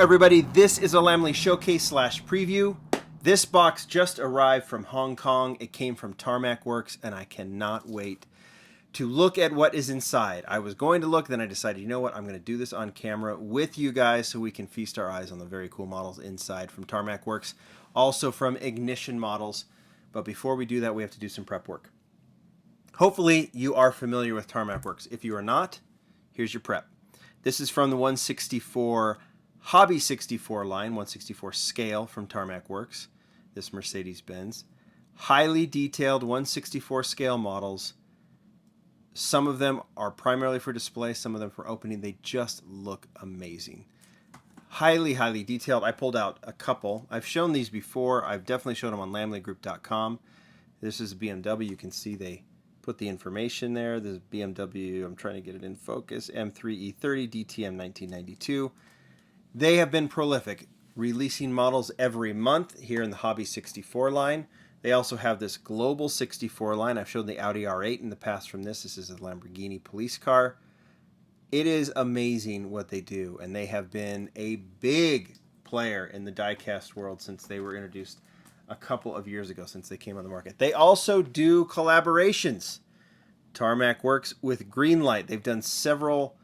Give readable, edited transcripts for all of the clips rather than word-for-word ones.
everybody, this is a Lamley showcase / preview. This box just arrived from Hong Kong. It came from Tarmac Works, and I cannot wait to look at what is inside. I was going to look, then I decided, you know what, I'm going to do this on camera with you guys so we can feast our eyes on the very cool models inside from Tarmac Works, also from Ignition Models. But before we do that, we have to do some prep work. Hopefully you are familiar with Tarmac Works. If you are not, here's your prep. This is from the 164 Hobby 64 line, 164 scale from Tarmac Works, this Mercedes-Benz. Highly detailed 164 scale models. Some of them are primarily for display, some of them for opening. They just look amazing. Highly, highly detailed. I pulled out a couple. I've shown these before. I've definitely showed them on lamleygroup.com. This is a BMW. You can see they put the information there. This is BMW, I'm trying to get it in focus, M3E30 DTM 1992. They have been prolific, releasing models every month here in the Hobby 64 line. They also have this Global 64 line. I've shown the Audi R8 in the past from this. This is a Lamborghini police car. It is amazing what they do, and they have been a big player in the diecast world since they were introduced a couple of years ago, since they came on the market. They also do collaborations. Tarmac Works with Greenlight. They've done several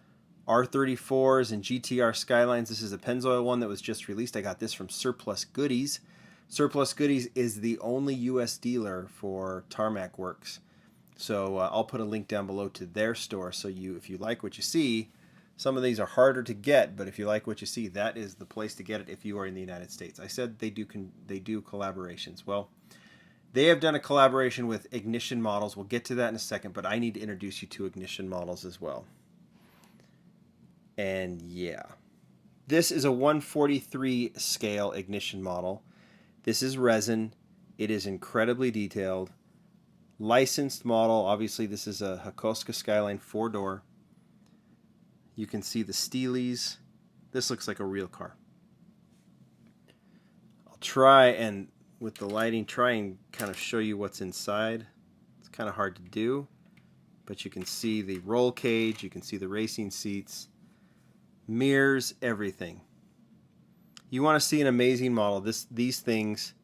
R34s and GT-R Skylines. This is a Pennzoil one that was just released. I got this from Surplus Goodies. Surplus Goodies is the only U.S. dealer for Tarmac Works. So I'll put a link down below to their store. So if you like what you see, some of these are harder to get, but if you like what you see, that is the place to get it if you are in the United States. I said they do collaborations. Well, they have done a collaboration with Ignition Models. We'll get to that in a second, but I need to introduce you to Ignition Models as well. And yeah, this is a 143 scale Ignition model. This is resin. It is incredibly detailed. Licensed model. Obviously, this is a Hakoska Skyline 4-door. You can see the Steelies. This looks like a real car. I'll try and, with the lighting, try and kind of show you what's inside. It's kind of hard to do, but you can see the roll cage. You can see the racing seats. Mirrors, everything. You want to see an amazing model. These things,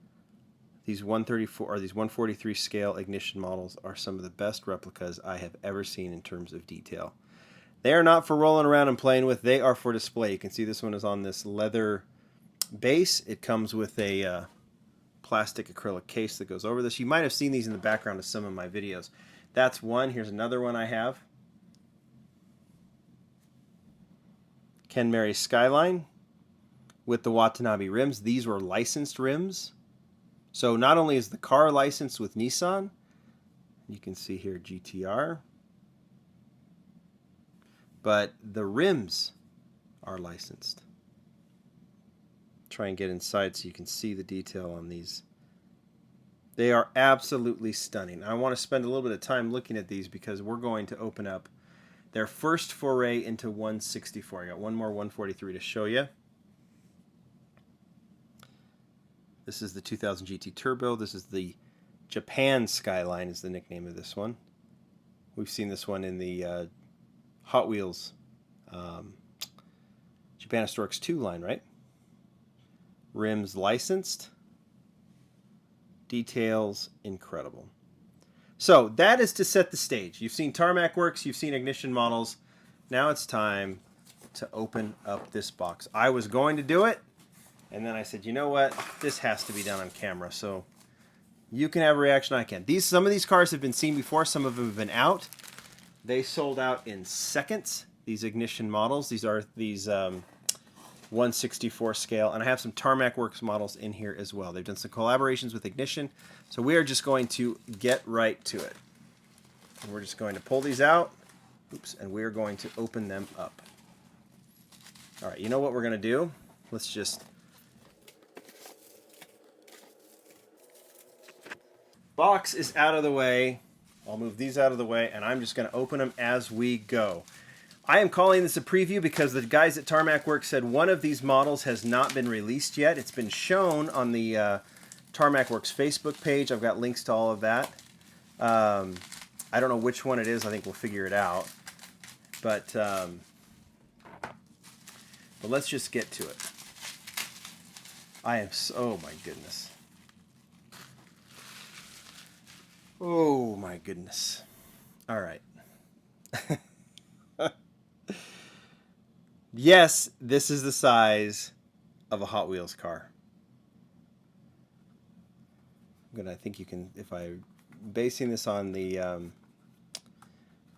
these 134 or these 143 scale Ignition models are some of the best replicas I have ever seen in terms of detail. They are not for rolling around and playing with. They are for display. You can see this one is on this leather base. It comes with a plastic acrylic case that goes over this. You might have seen these in the background of some of my videos. That's one. Here's another one I have. Ken Mary Skyline with the Watanabe rims. These were licensed rims. So not only is the car licensed with Nissan, you can see here GT-R, but the rims are licensed. Try and get inside so you can see the detail on these. They are absolutely stunning. I want to spend a little bit of time looking at these because we're going to open up their first foray into 164. I got one more 143 to show you. This is the 2000 GT Turbo. This is the Japan Skyline is the nickname of this one. We've seen this one in the Hot Wheels Japan Historics 2 line, right? Rims licensed. Details incredible. So that is to set the stage. You've seen Tarmac Works, you've seen Ignition Models. Now it's time to open up this box. I was going to do it, and then I said, you know what? This has to be done on camera. So you can have a reaction, I can. Some of these cars have been seen before, some of them have been out. They sold out in seconds, these Ignition Models. These are these 164 scale, and I have some Tarmac Works models in here as well. They've done some collaborations with Ignition, so we are just going to get right to it. And we're just going to pull these out, and we're going to open them up. All right, you know what we're going to do? Let's just... Box is out of the way. I'll move these out of the way, and I'm just going to open them as we go. I am calling this a preview because the guys at Tarmac Works said one of these models has not been released yet. It's been shown on the Tarmac Works Facebook page. I've got links to all of that. I don't know which one it is. I think we'll figure it out. But let's just get to it. I am so, oh my goodness. Oh my goodness. All right. Yes, this is the size of a Hot Wheels car. I think you can, if I'm basing this on the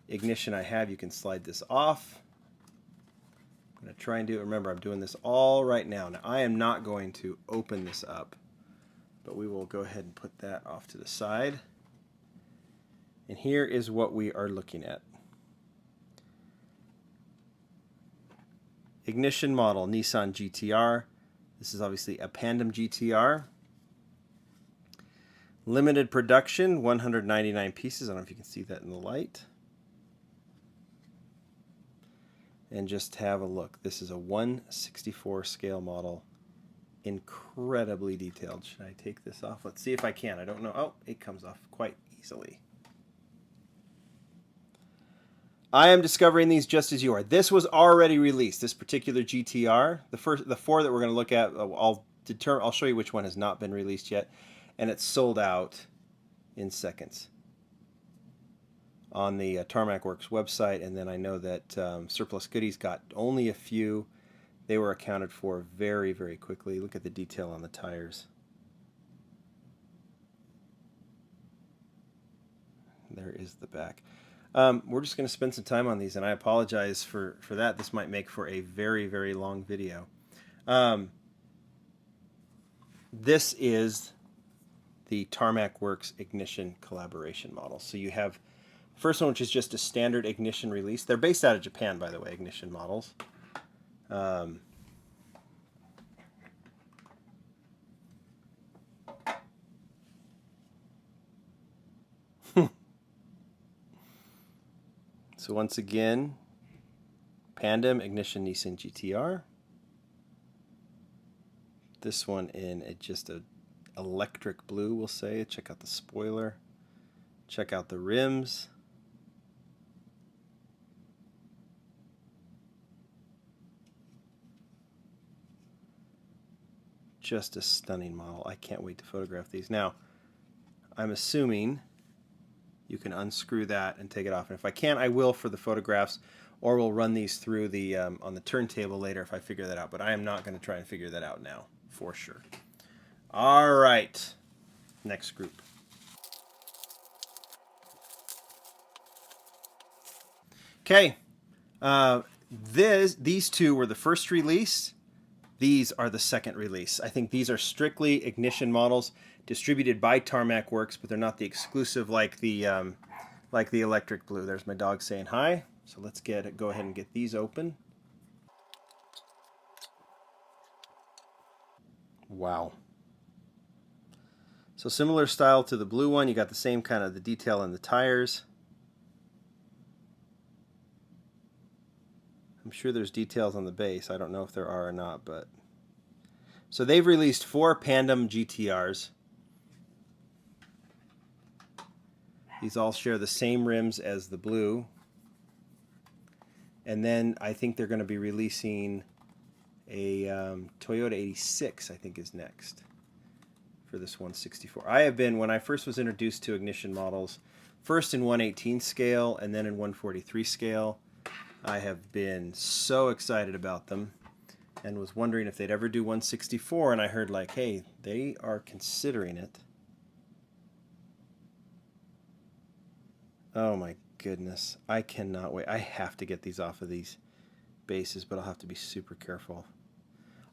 ignition I have, you can slide this off. I'm going to try and do it. Remember, I'm doing this all right now. Now, I am not going to open this up, but we will go ahead and put that off to the side. And here is what we are looking at. Ignition model, Nissan GT-R. This is obviously a Pandem GT-R. Limited production, 199 pieces. I don't know if you can see that in the light. And just have a look. This is a 1/64 scale model. Incredibly detailed. Should I take this off? Let's see if I can. I don't know. Oh, it comes off quite easily. I am discovering these just as you are. This was already released, this particular GT-R. The four that we're going to look at, I'll show you which one has not been released yet. And it's sold out in seconds on the Tarmac Works website. And then I know that Surplus Goodies got only a few. They were accounted for very, very quickly. Look at the detail on the tires. There is the back. We're just going to spend some time on these, and I apologize for that. This might make for a very, very long video. This is the Tarmac Works ignition collaboration model. So you have the first one, which is just a standard ignition release. They're based out of Japan, by the way, ignition models. So once again, Pandem Ignition Nissan GT-R. This one in just a electric blue, we'll say. Check out the spoiler. Check out the rims. Just a stunning model. I can't wait to photograph these. Now, I'm assuming you can unscrew that and take it off. And if I can, I will for the photographs, or we'll run these through the on the turntable later if I figure that out. But I am not going to try and figure that out now, for sure. All right, next group. Okay, these two were the first release. These are the second release. I think these are strictly ignition models distributed by Tarmac Works, but they're not the exclusive like the electric blue. There's my dog saying hi. So let's go ahead and get these open. Wow. So similar style to the blue one. You got the same kind of the detail in the tires. I'm sure there's details on the base. I don't know if there are or not, but so they've released 4 Pandem GT-Rs. These all share the same rims as the blue. And then I think they're going to be releasing a Toyota 86, I think is next for this 1/64. I have been, when I first was introduced to ignition models, first in 1/18 scale and then in 1/43 scale, I have been so excited about them and was wondering if they'd ever do 1/64, and I heard like, hey, they are considering it. Oh my goodness, I cannot wait. I have to get these off of these bases, but I'll have to be super careful.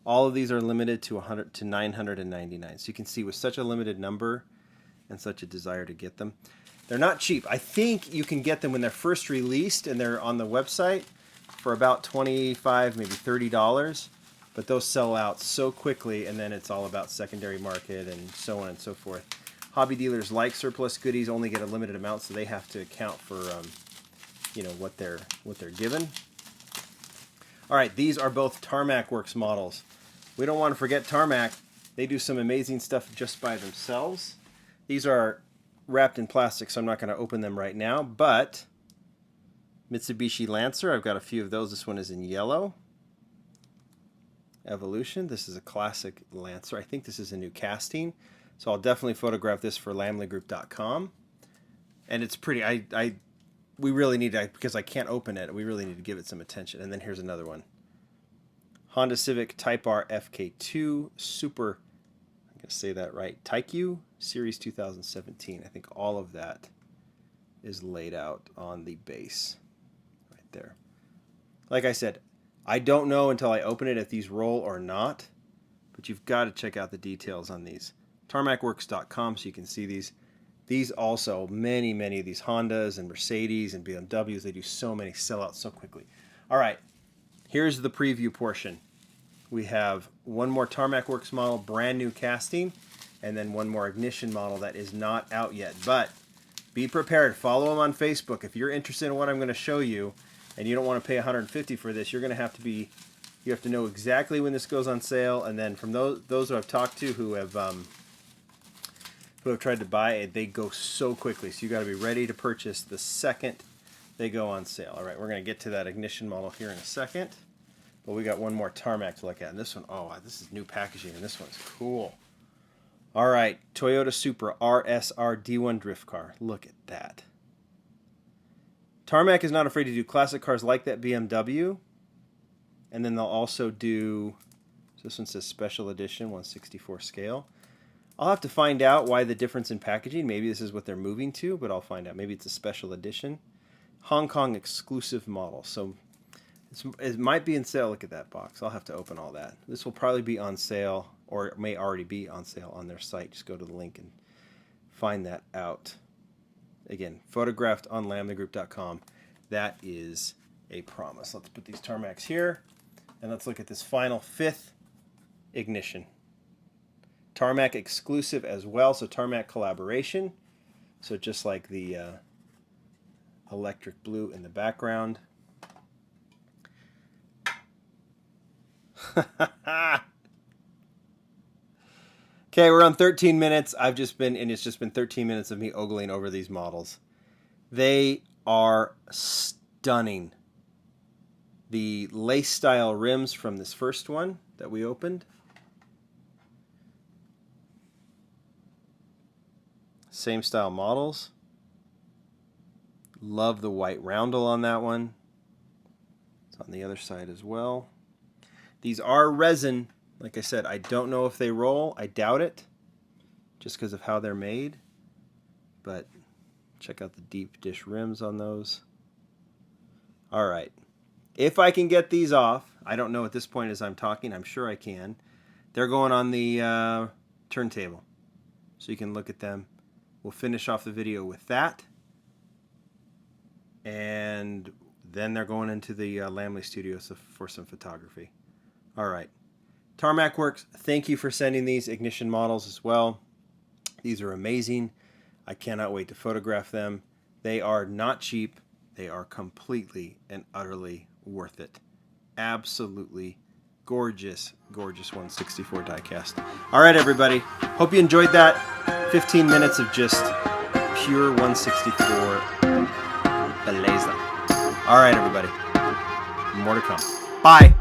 All of these are limited to 999. So you can see with such a limited number and such a desire to get them. They're not cheap. I think you can get them when they're first released and they're on the website for about $25, maybe $30. But those sell out so quickly, and then it's all about secondary market and so on and so forth. Hobby dealers like Surplus Goodies only get a limited amount, so they have to account for what they're given. All right, these are both Tarmac Works models. We don't want to forget Tarmac. They do some amazing stuff just by themselves. These are wrapped in plastic, so I'm not going to open them right now, but Mitsubishi Lancer, I've got a few of those. This one is in yellow. Evolution. This is a classic Lancer. I think this is a new casting. So I'll definitely photograph this for lamleygroup.com. And it's pretty. We really need to, because I can't open it, we really need to give it some attention. And then here's another one. Honda Civic Type R FK2 Super, I'm going to say that right, Taikyu Series 2017. I think all of that is laid out on the base right there. Like I said, I don't know until I open it if these roll or not, but you've got to check out the details on these. Tarmacworks.com so you can see these. These also, many of these Hondas and Mercedes and BMWs, they do so many, sell out so quickly. All right, here's the preview portion. We have one more Tarmac Works model, brand new casting, and then one more Ignition model that is not out yet. But be prepared. Follow them on Facebook. If you're interested in what I'm going to show you and you don't want to pay $150 for this, you're going to have to be, you have to know exactly when this goes on sale. And then from those who I've talked to who have tried to buy it, they go so quickly. So you got to be ready to purchase the second they go on sale. All right, we're going to get to that Ignition model here in a second. But we got one more Tarmac to look at. And this one, oh, this is new packaging, and this one's cool. All right, Toyota Supra RSR D1 drift car. Look at that. Tarmac is not afraid to do classic cars like that BMW. And then they'll also do, so this one says Special Edition, 1/64 scale. I'll have to find out why the difference in packaging. Maybe this is what they're moving to, but I'll find out. Maybe it's a special edition. Hong Kong exclusive model. So it might be in sale. Look at that box. I'll have to open all that. This will probably be on sale, or it may already be on sale on their site. Just go to the link and find that out. Again, photographed on lamleygroup.com. That is a promise. Let's put these Tarmacs here, and let's look at this final fifth Ignition. Tarmac exclusive as well, so Tarmac collaboration. So just like the electric blue in the background. Okay, we're on 13 minutes. It's just been 13 minutes of me ogling over these models. They are stunning. The lace style rims from this first one that we opened. Same style models. Love the white roundel on that one. It's on the other side as well. These are resin. Like I said, I don't know if they roll. I doubt it, just because of how they're made. But check out the deep dish rims on those. All right. If I can get these off, I don't know at this point as I'm talking. I'm sure I can. They're going on the turntable, so you can look at them. We'll finish off the video with that. And then they're going into the Lamley studio for some photography. All right. Tarmac Works, thank you for sending these Ignition models as well. These are amazing. I cannot wait to photograph them. They are not cheap. They are completely and utterly worth it. Absolutely gorgeous, gorgeous 1/64 diecast. All right, everybody. Hope you enjoyed that. 15 minutes of just pure 1/64 beleza. All right, everybody. More to come. Bye.